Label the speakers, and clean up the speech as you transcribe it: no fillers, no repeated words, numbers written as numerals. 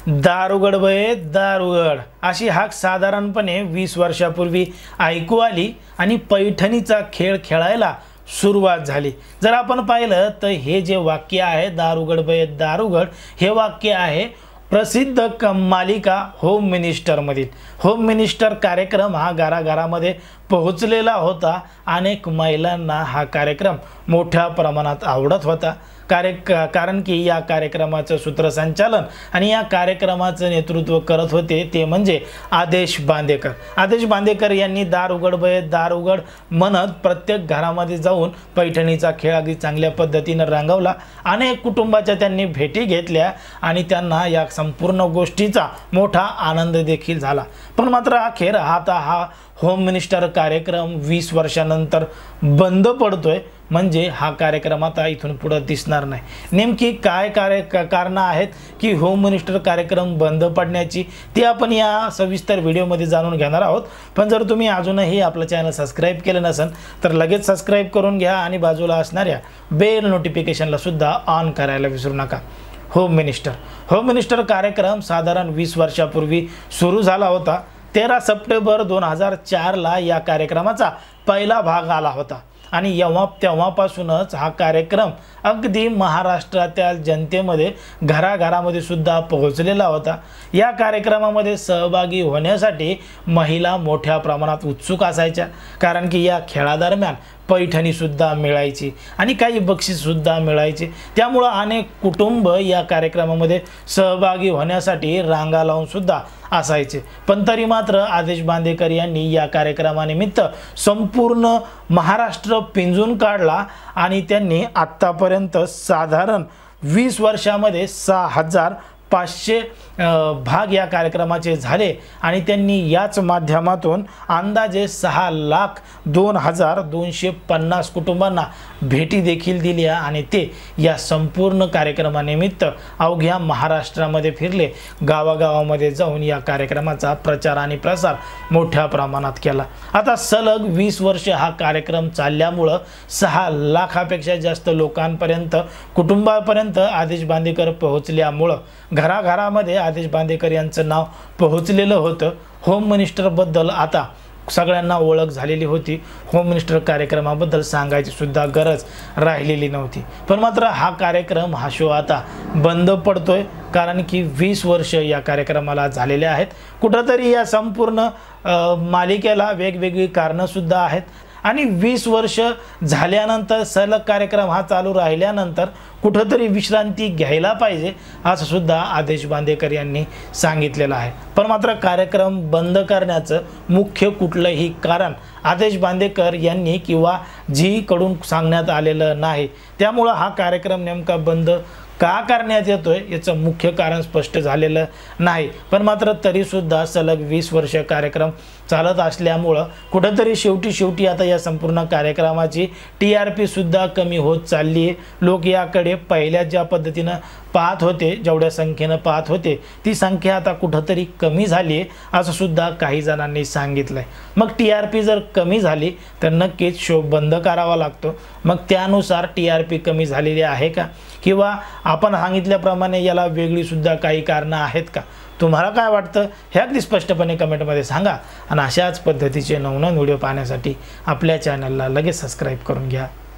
Speaker 1: दारुगड बये दारुगड अशी हाक साधारणपणे 20 वर्षापूर्वी ऐकू आली आणि पैठणीचा खेळ खेळायला सुरुवात झाली। जर आपण पाहिलं तर हे जे वाक्य आहे दारुगड बये दारुगड हे वाक्य आहे प्रसिद्ध मालिका होम मिनिस्टर मधील। होम मिनिस्टर कार्यक्रम हा घराघरामध्ये पोहोचलेला होता। अनेक महिलांना हा कार्यक्रम मोठ्या प्रमाणात आवडत होता। कारण की या कार्यक्रमाचं सूत्रसंचालन आणि या कार्यक्रमाचं नेतृत्व करत होते ते म्हणजे आदेश बांदेकर। आदेश बांदेकर यांनी दारुगड बये दारुगड म्हणत प्रत्येक घरामध्ये जाऊन पैठणीचा खेळ अगदी चांगल्या पद्धतीने रंगवला। अनेक कुटुंबाच्या त्यांनी भेटी घेतल्या आणि त्यांना या संपूर्ण गोष्टीचा मोठा आनंद देखील झाला। पण मात्र अखेर आता हा होम मिनिस्टर कार्यक्रम 20 वर्षानंतर बंद पडतोय। म्हणजे हा कार्यक्रम आता इथून पुढे दिसणार नाही। नेमकी काय कारण आहेत की होम मिनिस्टर कार्यक्रम बंद पडण्याची ते आपण या सविस्तर व्हिडिओमध्ये जाणून घेणार आहोत। पण जर तुम्ही अजूनही आपलं चॅनल सबस्क्राइब केलं नसेल तर लगेच सबस्क्राइब करून घ्या आणि बाजूला असणाऱ्या बेल नोटिफिकेशनला सुद्धा ऑन करायला विसरू नका। होम मिनिस्टर कार्यक्रम साधारण 20 वर्षापूर्वी सुरू झाला होता। 13 सप्टेंबर 2004 ला या कार्यक्रमाचा पहिला भाग आला होता आणि तेव्हापासूनच हा कार्यक्रम अगदी महाराष्ट्राच्या जनतेमध्ये घराघरामध्ये सुद्धा पोहोचलेला होता। या कार्यक्रमामध्ये सहभागी होण्यासाठी महिला मोठ्या प्रमाणात उत्सुक असायच्या, कारण की या खेळादरम्यान पैठणी सुद्धा मिळायची आणि काही बक्षीस सुद्धा मिळायचे। त्यामुळे अनेक कुटुंब या कार्यक्रमामध्ये सहभागी होण्यासाठी रांगा लावून सुद्धा असायचे। पण तरी मात्र आदेश बांदेकर यांनी या कार्यक्रमानिमित्त संपूर्ण महाराष्ट्र पिंजून काढला आणि त्यांनी आतापर्यंत साधारण 20 वर्षामध्ये 6500 भाग या कार्यक्रमाचे झाले आणि त्यांनी याच माध्यमातून अंदाजे 6,02,250 कुटुंबांना भेटी देखील दिल्या आणि ते या संपूर्ण कार्यक्रमानिमित्त अवघ्या महाराष्ट्रामध्ये फिरले, गावागावामध्ये जाऊन या कार्यक्रमाचा प्रचार आणि प्रसार मोठ्या प्रमाणात केला। आता सलग 20 वर्ष हा कार्यक्रम चालल्यामुळे 6 लाखापेक्षा जास्त लोकांपर्यंत कुटुंबापर्यंत आदेश बांदेकर पोहोचल्यामुळे घराघरामध्ये आदेश बांदेकर यांचं नाव पोहोचलेलं होतं। होम मिनिस्टर बद्दल आता सगळ्यांना ओळख झालेली होती। होम मिनिस्टर कार्यक्रमाबद्दल सांगायची सुद्धा गरज राहिलेली नव्हती। पण मात्र हा कार्यक्रम हा शो आता बंद पडतोय, कारण की 20 वर्ष या कार्यक्रमाला झालेले आहेत। कुठेतरी या संपूर्ण मालिकेला वेगवेगळी कारणं सुद्धा आहेत आणि 20 वर्ष झाल्यानंतर सलग कार्यक्रम हा चालू राहिल्यानंतर कुठेतरी विश्रांती घ्यायला पाहिजे असं सुद्धा आदेश बांदेकर यांनी सांगितलेलं आहे। पण मात्र कार्यक्रम बंद करण्याचं मुख्य कुठलंही कारण आदेश बांदेकर यांनी किंवा जी कडून सांगण्यात आलेलं नाही। त्यामुळे हा कार्यक्रम नेमका बंद का करण्यात येतोय याचं मुख्य कारण स्पष्ट झालेलं नाही। पण मात्र तरी सुद्धा सलग 20 वर्ष कार्यक्रम चालत असल्यामुळे कुठेतरी शेवटी आता या संपूर्ण कार्यक्रमाची TRP सुद्धा कमी होत चालली आहे। लोक याकडे पहिल्या ज्या पद्धतीनं पाहत होते, जेवढ्या संख्येने पाहत होते ती संख्या आता कुठेतरी कमी झाली आहे असं सुद्धा काही जणांनी सांगितलंय। मग TRP जर कमी झाली तर नक्कीच शो बंद करावा लागतो। मग त्यानुसार TRP कमी झालेली आहे का किंवा आपण सांगितल्याप्रमाणे याला वेगळी सुद्धा काही कारणं आहेत का? तुम्हाला काय वाटतं हे अगदी स्पष्टपणे कमेंटमध्ये सांगा आणि अशाच पद्धतीचे नवनवीन व्हिडिओ पाहण्यासाठी आपल्या चॅनलला लगेच सबस्क्राइब करून घ्या।